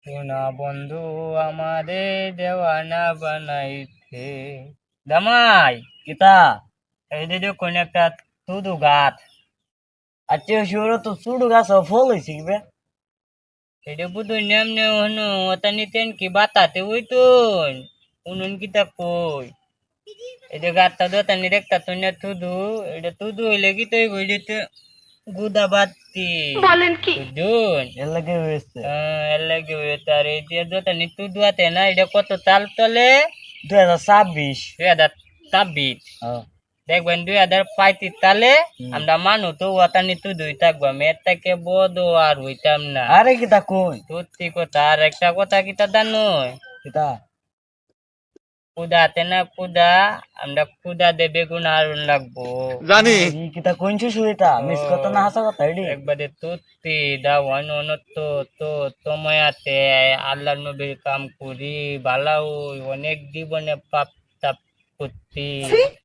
সোনা বন্ধু আমারে দেওয়ানা বানাইছে জামাই কিতা এই যে কোন একটা তুদু গাছ আচ্ছা শিওর তো চুড়ু গাছ ফল হয়েছে কি বে এটা বুধ নেমনে হনু ওতানি তেন কি বাতাতে ওই তো উনুন কিতা কই এটা গাছটা দোতানি দেখতা তো না তুদু এটা তুদু হইলে কি তুই বইলিতে গুদা বাত্তি বলেন কি বুঝুন এর লাগে হয়েছে এর লাগে তার এই যে দোতানি তুদু আতে না এটা কত তাল তলে 2026 2026 দেখবেন 2035 সালে আমরা মানুষ তো ওয়াতানি তো দুই থাকবো মেয়ের থেকে বদ আর হইতাম না আরে কিতা কই সত্যি কথা আর একটা কথা কিতা জানো কিতা কুদাতে না কুদা আমরা কুদা দে বেগুন আরুন লাগবো ই কিতা কইছো সুইতা মিস কত না হাসা কথা এডি একবারে তুত্তি দা ওয়ান তো তো তোমায়াতে আল্লাহর নবীর কাম করি বালাও অনেক জীবনে পাপ তাপ করতি